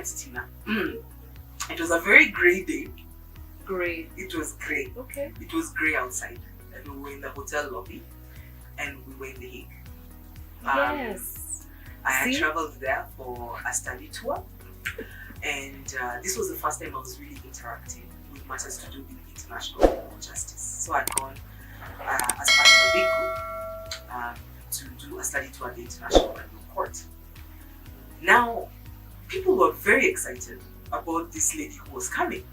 met Tina. It was a very grey day. Grey. It was grey. Okay. It was grey outside. And we were in the hotel lobby. And we were in The Hague. Yes. I had traveled there for a study tour. And this was the first time I was really interacting with matters to do with international criminal justice. So I'd gone as part of a big group to do a study tour at the International Criminal Court. Now, people were very excited about this lady who was coming.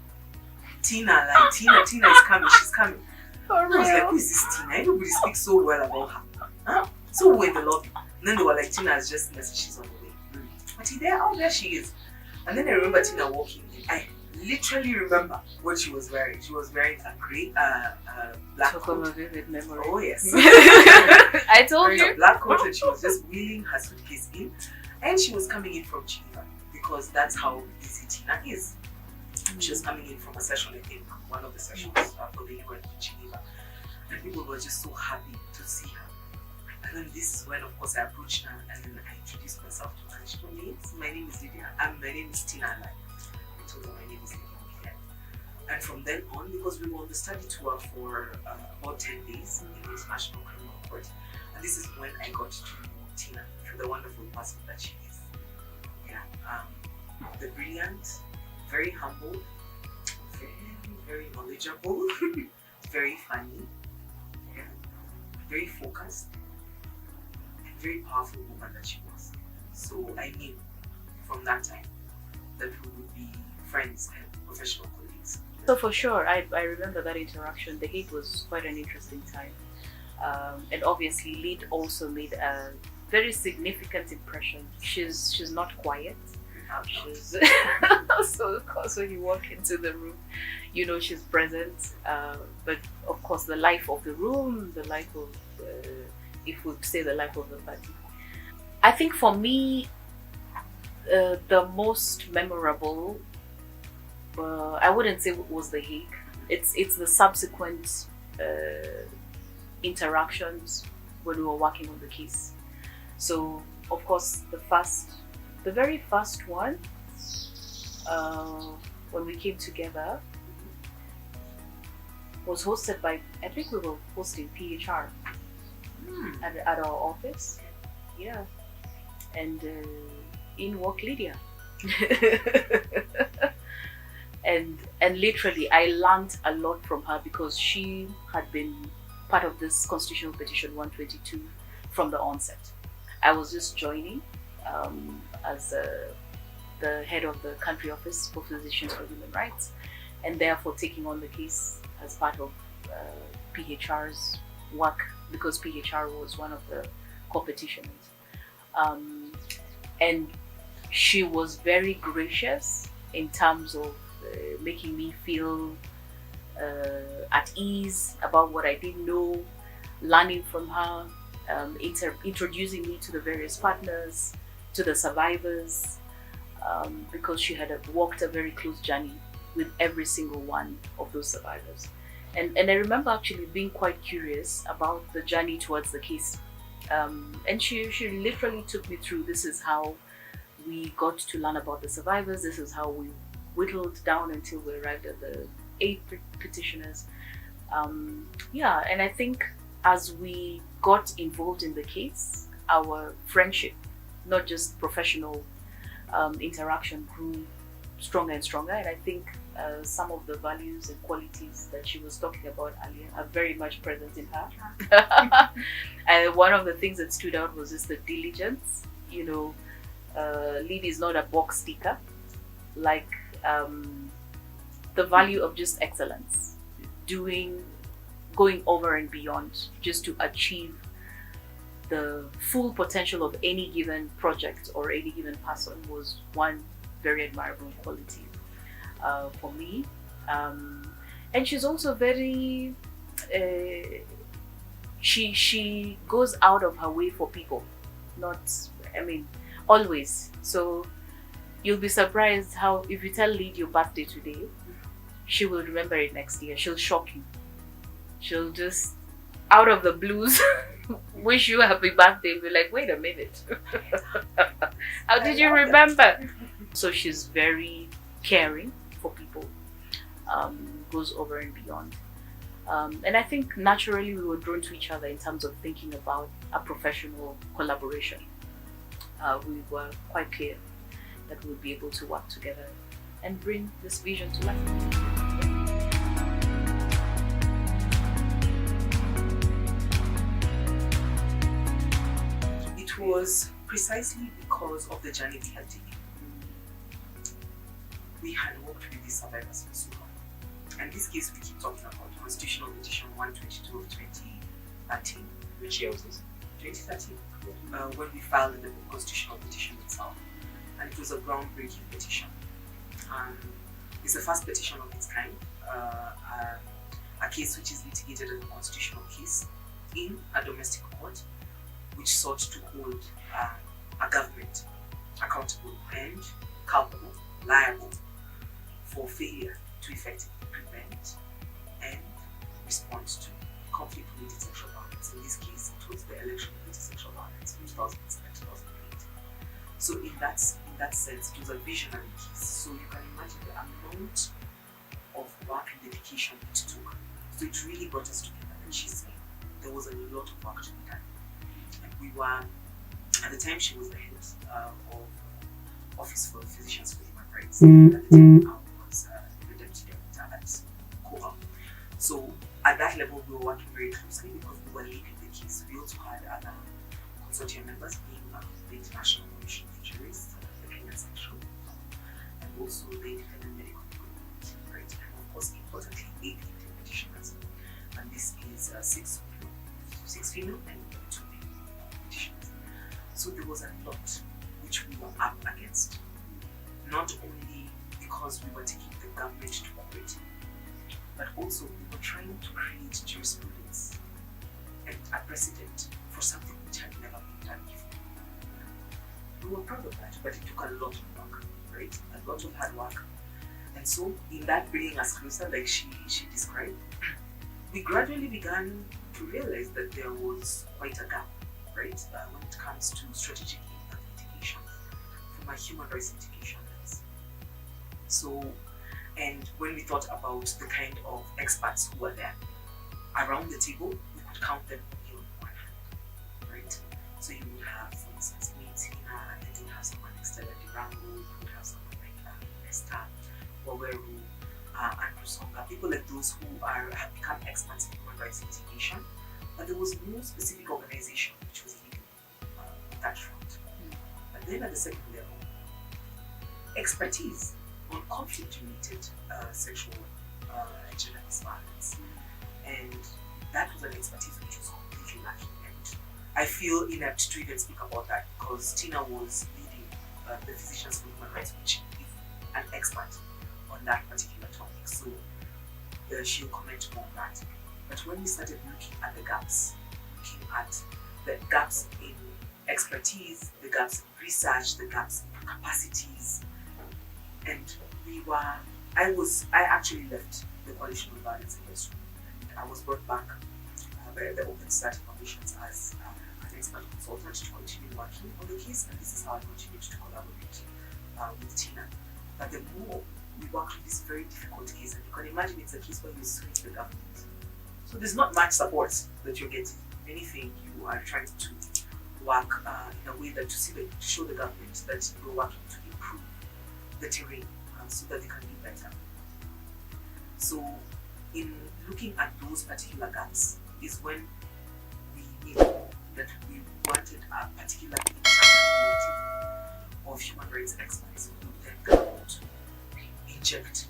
Tina is coming, she's coming. For real? I was like, who is this Tina? Everybody speaks so well about her. Huh? So we were in the lobby. And then they were like, Tina has just messaged, she's on the way. But there, oh, there she is. And then I remember Tina walking in. I literally remember what she was wearing. She was wearing a grey, black coat. A vivid memory. Oh yes. I told you. A black coat, and she was just wheeling her suitcase in. And she was coming in from Geneva because that's how busy Tina is. She was coming in from a session, I think, one of the sessions for the UN in Geneva. And people were just so happy to see her. And then this is when, of course, I approached her and then I introduced myself to her. And she told me, my name is Lydia. My name is Tina Alai. I told her my name is Lydia. And from then on, because we were on the study tour for about 10 days in the International Criminal Court, and this is when I got to know Tina, the wonderful person that she is. Yeah, the brilliant, very humble, very knowledgeable, very funny, yeah, very focused, and very powerful woman that she was. So I knew from that time that we would be friends and professional colleagues. So for sure, I remember that interaction. The Hague was quite an interesting time. And obviously Lyd also made a very significant impression. She's not quiet. She's so of course when you walk into the room, you know she's present. But of course the life of the room, the life of if we say the life of the party. I think for me, the most memorable, I wouldn't say it was The Hague. It's the subsequent interactions when we were working on the case. So of course the very first one, when we came together, was hosted by, I think we were hosting PHR at our office. Yeah. And in walked Lydia. and literally I learned a lot from her because she had been part of this Constitutional Petition 122 from the onset. I was just joining as the head of the country office for Physicians for Human Rights, and therefore taking on the case as part of PHR's work because PHR was one of the co-petitioners. And she was very gracious in terms of making me feel at ease about what I didn't know, learning from her, introducing me to the various partners, to the survivors, because she had walked a very close journey with every single one of those survivors. And I remember actually being quite curious about the journey towards the case. And she literally took me through, this is how we got to learn about the survivors, this is how we whittled down until we arrived at the 8 petitioners. Yeah, and I think as we got involved in the case, our friendship, not just professional interaction, grew stronger and stronger. And I think some of the values and qualities that she was talking about earlier are very much present in her. And one of the things that stood out was just the diligence. You know, Lyd is not a box ticker. Like the value of just excellence, going over and beyond just to achieve the full potential of any given project or any given person was one very admirable quality for me. And she's also very, she goes out of her way for people, always. So you'll be surprised how if you tell Lyd your birthday today, she will remember it next year. She'll shock you. She'll just, out of the blues, wish you a happy birthday. Be like, wait a minute. How did you remember? So she's very caring for people, goes over and beyond. And I think naturally we were drawn to each other in terms of thinking about a professional collaboration. We were quite clear that we'd be able to work together and bring this vision to life. It was precisely because of the journey we had taken. We had worked with these survivors for so long. And this case we keep talking about, Constitutional Petition 122 of 2013. Which year was this? 2013, when we filed the constitutional petition itself. And it was a groundbreaking petition. It's the first petition of its kind, a case which is litigated as a constitutional case in a domestic court, which sought to hold a government accountable and culpable, liable for failure to effectively prevent and respond to conflict-related sexual violence. In this case, it was the election-related sexual violence from 2007-2008. So in that sense, it was a visionary case. So you can imagine the amount of work and dedication it took. So it really brought us together. And she's saying there was a lot of work to be done. And we were, at the time she was the head of Office for Physicians for Human Rights. And at the time was the deputy director at COA. So at that level, we were working very closely because we were leading the case. We also had other consortium members, being the International Commission for Jurists, the Kenyan section, and also the Independent Medical Committee, right? And of course, importantly, 8 victim petitioners. And this is 6 female and 2 male petitioners. So there was a lot which we were up against, not only because we were taking the government to court, but also we were trying to create jurisprudence and a precedent for something which had never been done before. We were proud of that, but it took a lot of work, right? A lot of hard work. And so in that bringing us closer, like she described, we gradually began to realize that there was quite a gap, right? When it comes to strategic impact mitigation from a human rights mitigation lens. So, and when we thought about the kind of experts who were there around the table, we could count them on one hand, right? So you would have, for instance, Muthiani, and then you would have someone like Stella Durango, you would have someone like Esther, Waweru, Andrew Songa, people like those who have become experts in human rights litigation, but there was no specific organization which was leading that front. But then at the second level, expertise on conflict-related sexual and gender-based violence. And that was an expertise which was completely lacking. And I feel inept to even speak about that because Tina was leading the Physicians for Human Rights, which is an expert on that particular topic. So she'll comment more on that. But when we started looking at the gaps, looking at the gaps in expertise, the gaps in research, the gaps in capacities, and I actually left the Coalition on Violence Against Women, and I was brought back by the Open Society Foundations as an expert consultant to continue working on the case, and this is how I continued to collaborate with Tina. But the more we worked with this very difficult case, and you can imagine it's a case where you're suing the government. So there's not much support that you're getting. If anything, you are trying to work in a way that to show the government that you're working to improve the terrain so that they can be better. So in looking at those particular gaps is when we knew that we wanted a particular community of human rights experts who then come out to inject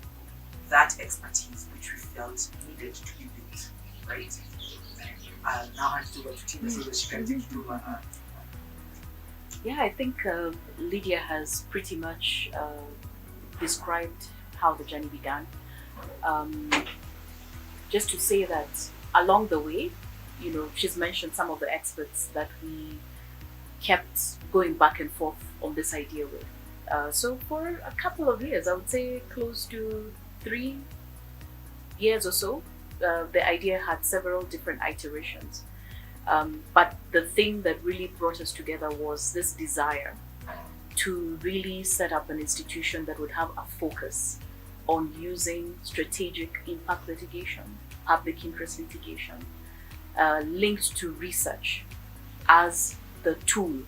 that expertise which we felt needed to be built, right? And I'll now hand it over to Tina so that she can take it over. Yeah, I think Lydia has pretty much described how the journey began. Just to say that along the way, she's mentioned some of the experts that we kept going back and forth on this idea with. So for a couple of years, I would say close to 3 years or so, the idea had several different iterations. But the thing that really brought us together was this desire to really set up an institution that would have a focus on using strategic impact litigation, public interest litigation, linked to research as the tool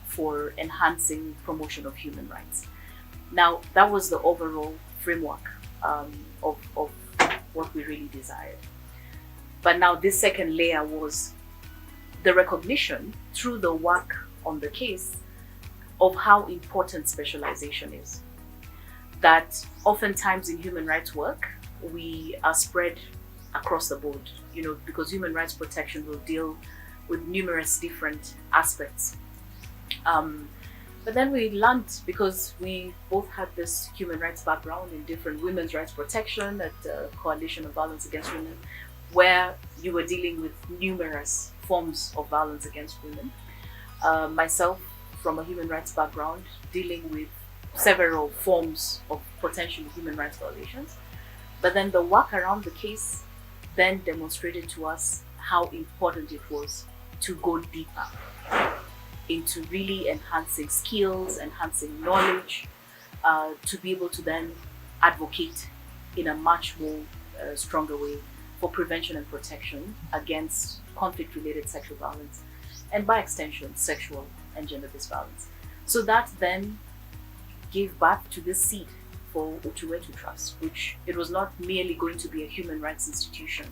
for enhancing promotion of human rights. Now, that was the overall framework of what we really desired. But now this second layer was the recognition through the work on the case of how important specialization is. That oftentimes in human rights work, we are spread across the board, because human rights protection will deal with numerous different aspects. But then we learned, because we both had this human rights background in different women's rights protection at the Coalition of Violence Against Women, where you were dealing with numerous forms of violence against women. Myself, from a human rights background, dealing with several forms of potential human rights violations. But then the work around the case then demonstrated to us how important it was to go deeper into really enhancing skills, enhancing knowledge, to be able to then advocate in a much more stronger way for prevention and protection against conflict-related sexual violence, and by extension, sexual and gender-based violence. So that then gave birth to this seed for Utu Wetu Trust, which it was not merely going to be a human rights institution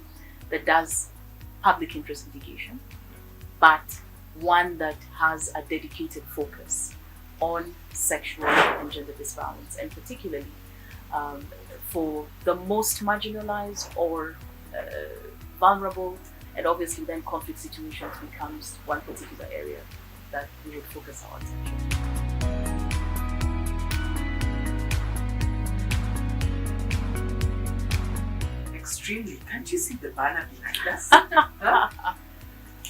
that does public interest litigation, but one that has a dedicated focus on sexual and gender-based violence, and particularly for the most marginalized or vulnerable, and obviously then conflict situations becomes one particular area that we would focus our attention. Extremely. Can't you see the banner behind us? Huh?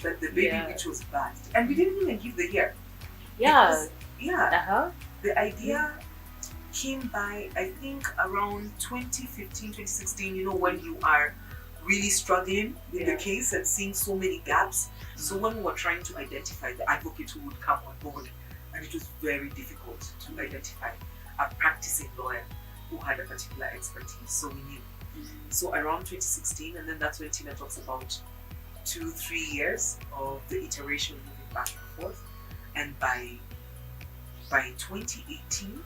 That the baby which was birthed. And we didn't even give the year. Yeah. Because, the idea came by, I think, around 2015, 2016, when you are really struggling with the case and seeing so many gaps. So when we were trying to identify the advocate who would come on board, and it was very difficult to identify a practicing lawyer who had a particular expertise. So we knew. So around 2016, and then that's when Tina talks about 2-3 years of the iteration moving back and forth. And by 2018,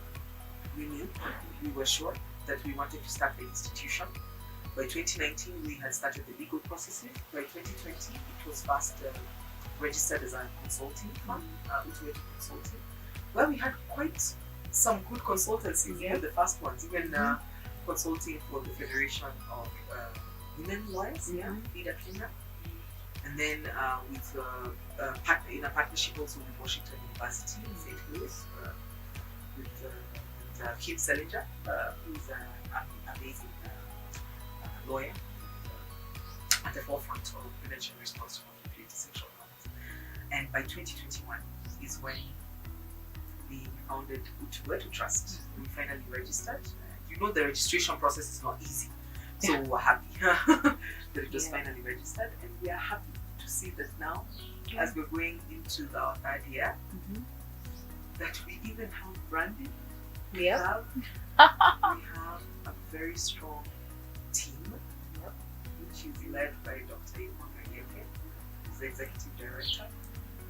we knew, we were sure that we wanted to start the institution. By 2019, we had started the legal processes. By 2020, it was first registered as a consulting firm, Utu Wetu Consulting, where we had quite some good consultants, even the first ones, even consulting for the Federation of Women Lawyers, Lydia. And then in a partnership also with Washington University in St. Louis, with Kim Selinger, who's an amazing lawyer at the forefront of prevention and response to conflict-related sexual violence. And by 2021 is when we founded Utu Wetu Trust. We finally registered. The registration process is not easy, so we're happy that it was finally registered, and we are happy to see that now, as we're going into our third year, that we even have branding. We have a very strong team, which is led by Dr. Lydia, who's the executive director.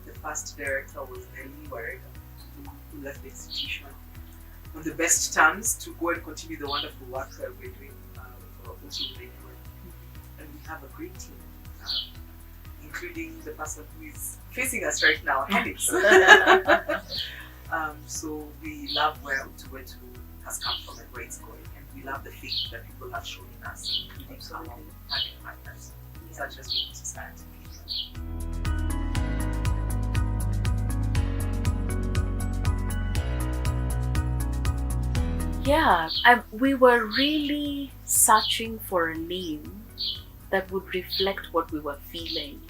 The first director was Alai, who left the institution on the best terms to go and continue the wonderful work that we're doing with Lydia. And we have a great team, including the person who is facing us right now, Alex. So we love where Utu Wetu has come from and where it's going, and we love the faith that people have shown in us, including our target partners, such as Women's Society. We were really searching for a name that would reflect what we were feeling,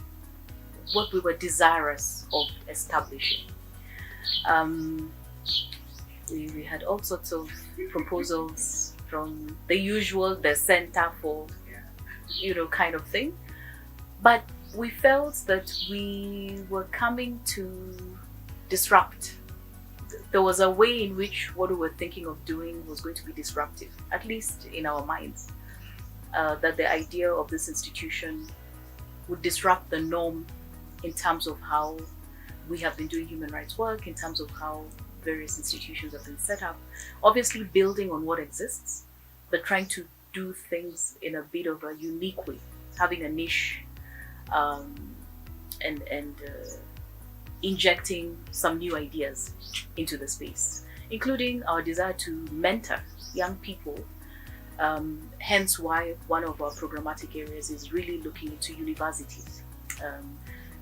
what we were desirous of establishing. We had all sorts of proposals from the usual, the center for, kind of thing. But we felt that we were coming to disrupt there was a way in which what we were thinking of doing was going to be disruptive, at least in our minds. That the idea of this institution would disrupt the norm in terms of how we have been doing human rights work, in terms of how various institutions have been set up. Obviously building on what exists, but trying to do things in a bit of a unique way, having a niche, and injecting some new ideas into the space, including our desire to mentor young people. Hence why one of our programmatic areas is really looking into universities,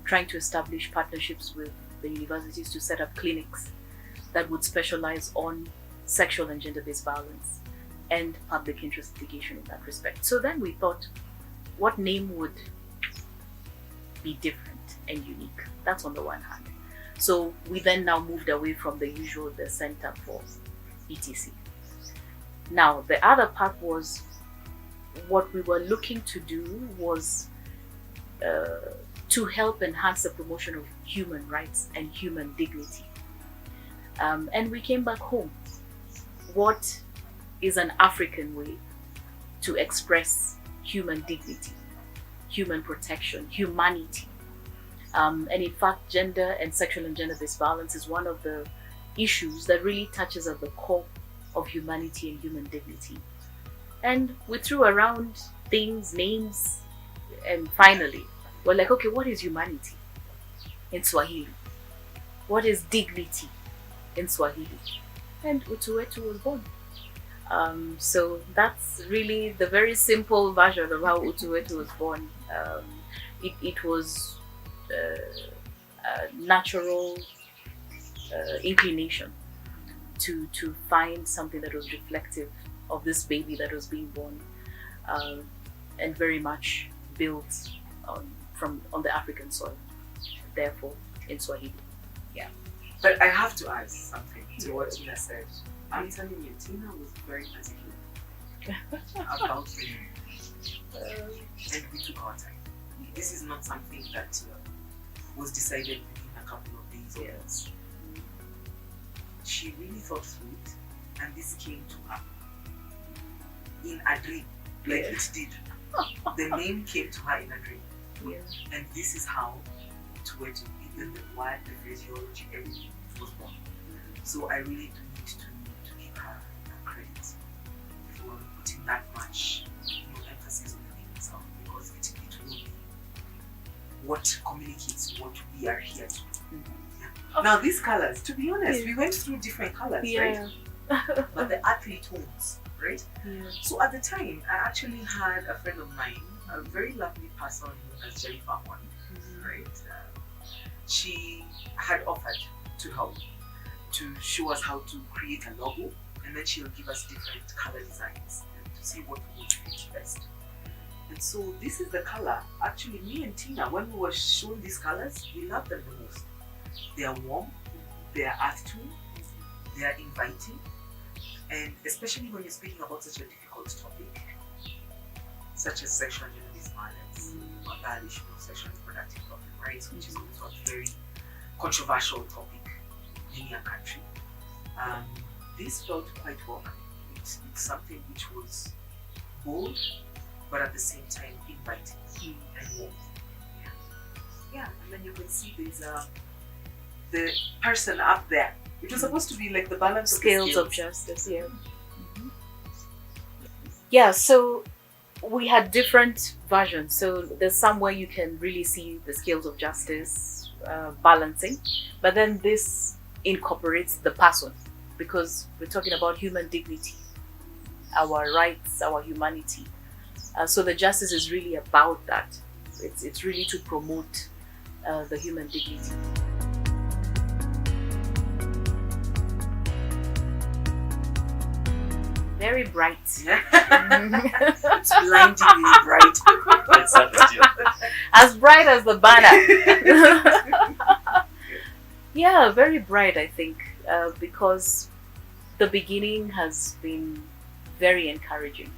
trying to establish partnerships with the universities to set up clinics that would specialize on sexual and gender-based violence and public interest litigation in that respect. So then we thought, what name would be different and unique? That's on the one hand. So we then now moved away from the usual, the Center for ETC. Now, the other part was, what we were looking to do was to help enhance the promotion of human rights and human dignity. And we came back home. What is an African way to express human dignity, human protection, humanity? And in fact, gender and sexual and gender-based violence is one of the issues that really touches at the core of humanity and human dignity. And we threw around things, names, and finally, we're like, okay, what is humanity in Swahili? What is dignity in Swahili? And Utu Wetu was born. So that's really the very simple version of how Utu Wetu was born. It was a natural inclination to find something that was reflective of this baby that was being born, and very much built on the African soil, therefore in Swahili. Yeah. But I have to add something to what Tina said. I'm telling you, Tina was very particular about the name. And we took our time. This is not something that was decided within a couple of days or months. She really thought through it, and this came to her in a dream, like it did. The name came to her in a dream. And this is how Utu Wetu, even the word, the physiology, everything was born. So I really do need to give her credit for putting that much emphasis on the name itself, because it will be what communicates what we are here to do. Now these colors, to be honest, we went through different colors, right? But the earthly tones, right? So at the time, I actually had a friend of mine, a very lovely person known as Jennifer Horn, right? She had offered to help to show us how to create a logo, and then she'll give us different color designs to see what would fit best. And so this is the color. Actually, me and Tina, when we were shown these colors, we loved them the most. They are warm, they are earth tone, they are inviting, and especially when you're speaking about such a difficult topic, such as sexual and gender-based violence, or abolition of sexual and reproductive rights, which is also a very controversial topic in your country. This felt quite welcoming. It's something which was bold, but at the same time inviting and warm. Yeah, and then you can see there's the person up there. It was supposed to be like the balance scales of justice. Yeah, so we had different versions. So there's some where you can really see the scales of justice balancing, but then this incorporates the person, because we're talking about human dignity, our rights, our humanity. So the justice is really about that. It's really to promote the human dignity. Very bright. It's blindingly bright. As bright as the banner. Yeah, very bright, I think, because the beginning has been very encouraging,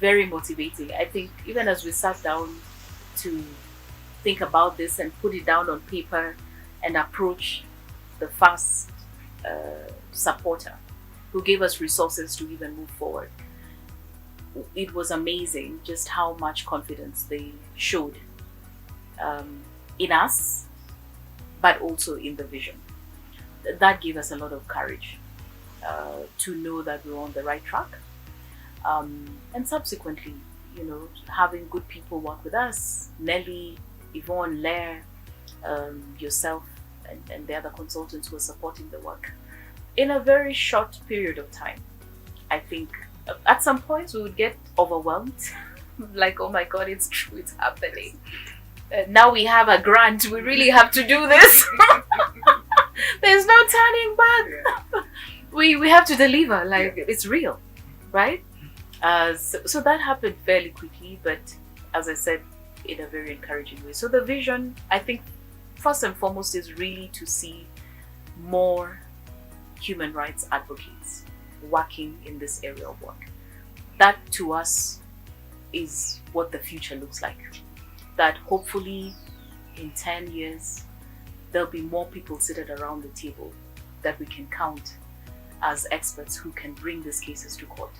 very motivating. I think even as we sat down to think about this and put it down on paper and approach the first supporter, who gave us resources to even move forward. It was amazing just how much confidence they showed in us, but also in the vision. That gave us a lot of courage to know that we were on the right track. And subsequently, having good people work with us, Nelly, Yvonne, Lair, yourself, and the other consultants who were supporting the work in a very short period of time. I think at some points we would get overwhelmed, like, oh my God, it's true, it's happening. Now we have a grant, we really have to do this. There's no turning back. We have to deliver, like it's real, right? So that happened fairly quickly, but as I said, in a very encouraging way. So the vision, I think, first and foremost, is really to see more human rights advocates working in this area of work. That, to us, is what the future looks like. That hopefully in 10 years, there'll be more people seated around the table that we can count as experts who can bring these cases to court,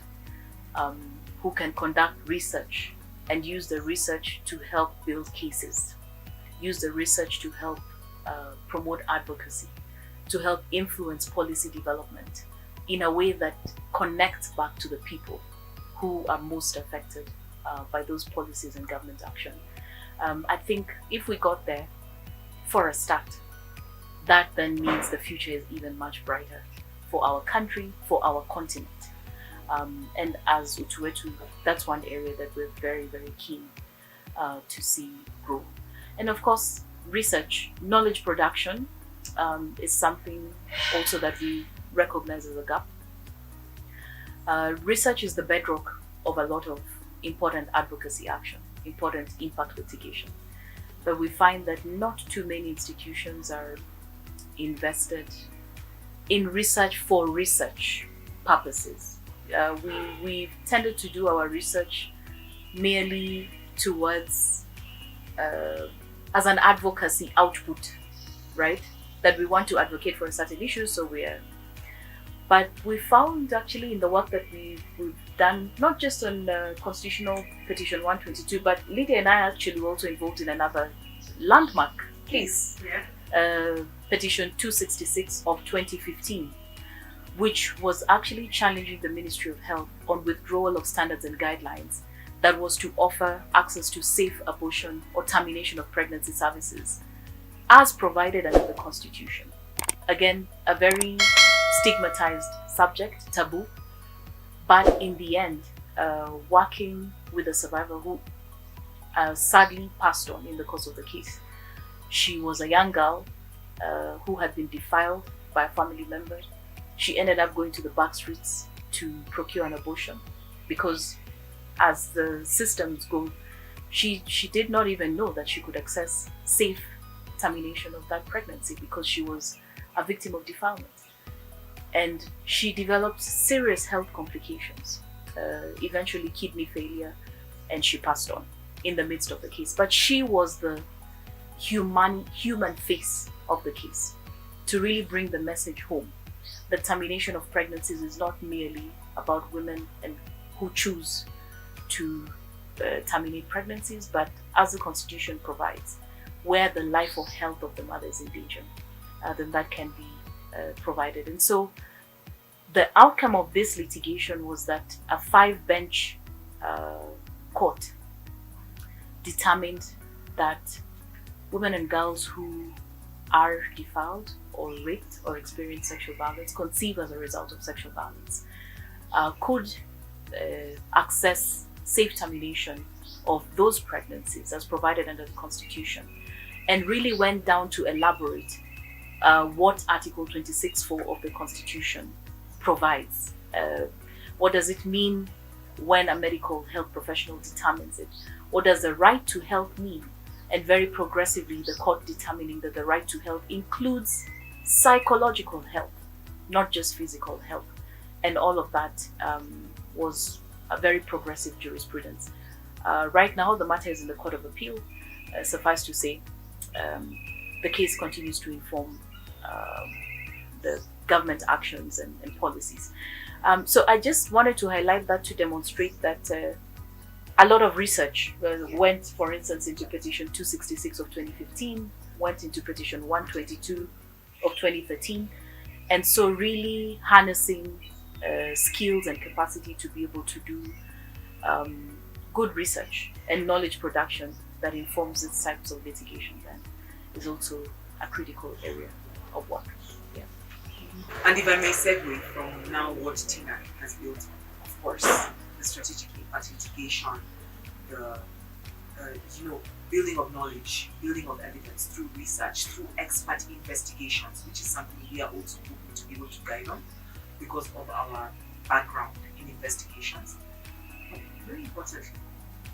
who can conduct research and use the research to help build cases, use the research to help promote advocacy, to help influence policy development in a way that connects back to the people who are most affected by those policies and government action. I think if we got there for a start, that then means the future is even much brighter for our country, for our continent. And as Utu Wetu, that's one area that we're very, very keen to see grow. And of course, research, knowledge production is something also that we recognize as a gap. Research is the bedrock of a lot of important advocacy action, important impact litigation. But we find that not too many institutions are invested in research for research purposes. We've tended to do our research merely towards as an advocacy output, right? That we want to advocate for a certain issue, but we found actually in the work that we've done, not just on Constitutional Petition 122, but Lydia and I actually were also involved in another landmark case, Petition 266 of 2015, which was actually challenging the Ministry of Health on withdrawal of standards and guidelines that was to offer access to safe abortion or termination of pregnancy services as provided under the Constitution. Again, a very stigmatized subject, taboo, but in the end, working with a survivor who sadly passed on in the course of the case. She was a young girl who had been defiled by a family member. She ended up going to the back streets to procure an abortion because, as the systems go, she did not even know that she could access safe termination of that pregnancy because she was a victim of defilement. And she developed serious health complications, eventually kidney failure, and she passed on in the midst of the case. But she was the human face of the case to really bring the message home. The termination of pregnancies is not merely about women and who choose to terminate pregnancies, but as the Constitution provides, where the life or health of the mother is in danger, then that can be provided. And so the outcome of this litigation was that a 5-bench court determined that women and girls who are defiled or raped or experience sexual violence, conceive as a result of sexual violence, could access safe termination of those pregnancies as provided under the Constitution, and really went down to elaborate what Article 26(4) of the Constitution provides. What does it mean when a medical health professional determines it? What does the right to health mean? And very progressively, the court determining that the right to health includes psychological health, not just physical health. And all of that was a very progressive jurisprudence. Right now, the matter is in the Court of Appeal. Suffice to say, the case continues to inform the government actions and policies. So I just wanted to highlight that to demonstrate that a lot of research went, for instance, into Petition 266 of 2015, went into Petition 122 of 2013, and so really harnessing skills and capacity to be able to do good research and knowledge production that informs these types of litigation then is also a critical area of work. Yeah. And if I may segue from now what Tina has built, of course, the strategic impact litigation, the building of knowledge, building of evidence through research, through expert investigations, which is something we are also hoping to be able to guide on because of our background in investigations. But very importantly,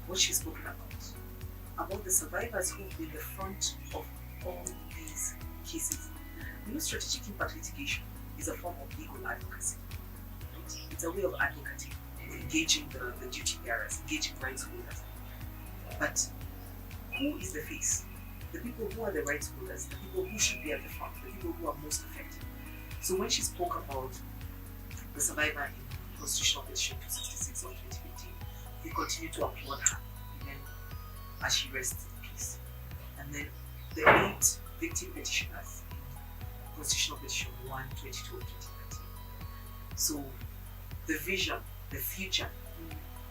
what she's spoken about the survivors who've been the front of all these cases. Strategic impact litigation is a form of legal advocacy. Right? It's a way of advocating, engaging the duty bearers, engaging rights holders. But who is the face? The people who are the rights holders, the people who should be at the front, the people who are most affected. So when she spoke about the survivor in Constitutional Petition 266 of 2015, we continue to applaud her even as she rests in peace. And then the 8 victim petitioners in Constitutional Petition 122 of 2019. So the vision, the future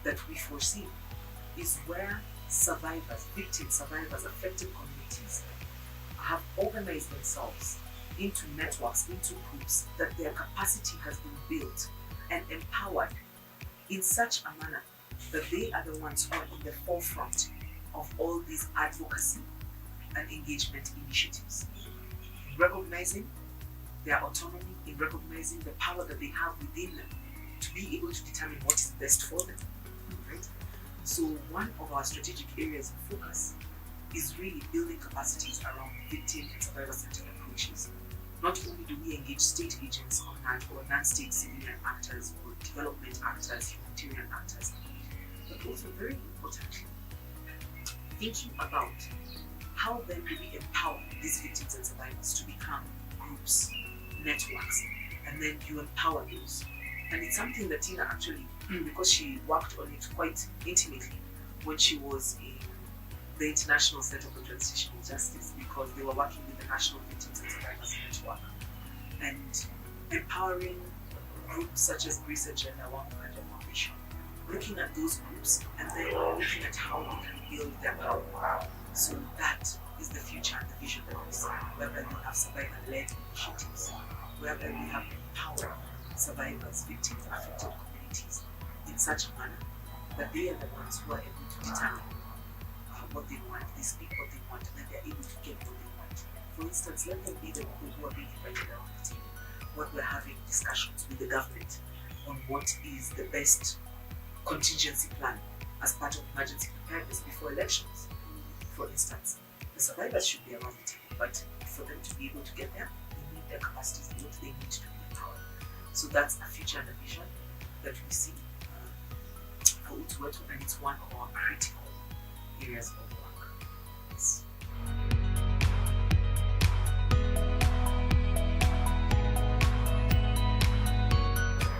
that we foresee is where survivors, victims, survivors, affected communities have organized themselves into networks, into groups, that their capacity has been built and empowered in such a manner that they are the ones who are in the forefront of all these advocacy and engagement initiatives. In recognizing their autonomy, in recognizing the power that they have within them to be able to determine what is best for them. Right? So one of our strategic areas of focus is really building capacities around victim and survivor-centered approaches. Not only do we engage state agents on that, or non-state civilian actors, or development actors, humanitarian actors, but also very importantly, thinking about how then do we empower these victims and survivors to become groups, networks, and then you empower those. And it's something that Tina actually, because she worked on it quite intimately when she was in the International Center for Transitional Justice, because they were working with the National Victims and Survivors Network and empowering groups such as Greece Agenda, One Kind of Foundation, looking at those groups and then looking at how they can build their power. So that is the future and the vision that we see, whereby we have survivor-led initiatives, whereby we have empowered survivors, victims, affected communities in such a manner that they are the ones who are able to determine what they want, they speak what they want, and then they're able to get what they want. For instance, let them be the people who are being invited around the table, when we're having discussions with the government on what is the best contingency plan as part of emergency preparedness before elections. For instance, the survivors should be around the table, but for them to be able to get there, they need their capacities built, they need to be empowered. So that's a future and a vision that we see for Utu Wetu, and it's one of our critical areas of work. Yes.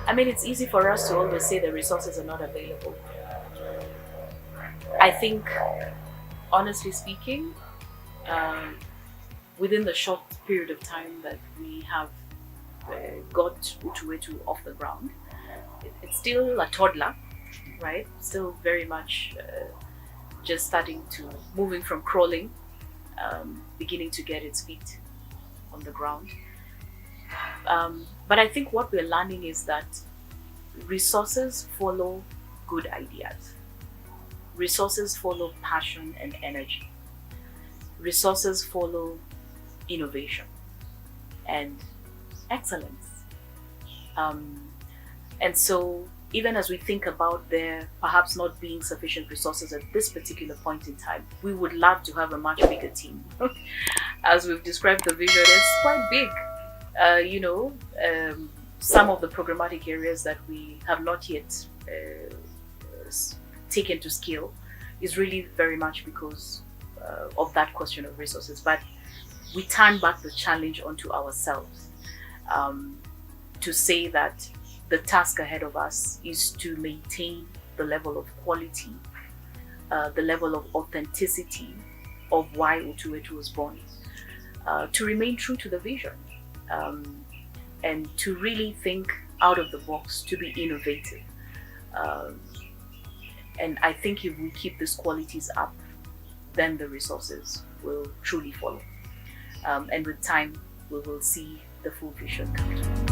I mean, it's easy for us to always say the resources are not available. I think, honestly speaking, within the short period of time that we have got Utu Wetu off the ground, it's still a toddler, right? Still very much just moving from crawling, beginning to get its feet on the ground. But I think what we're learning is that resources follow good ideas. Resources follow passion and energy. Resources follow innovation and excellence. And so even as we think about there perhaps not being sufficient resources at this particular point in time, we would love to have a much bigger team. As we've described the vision, it's quite big. Some of the programmatic areas that we have not yet taken to scale is really very much because of that question of resources. But we turn back the challenge onto ourselves. to say that the task ahead of us is to maintain the level of quality, the level of authenticity of why Utu Wetu was born, to remain true to the vision, and to really think out of the box, to be innovative. And I think if we keep these qualities up, then the resources will truly follow. And with time, we will see the full vision come true.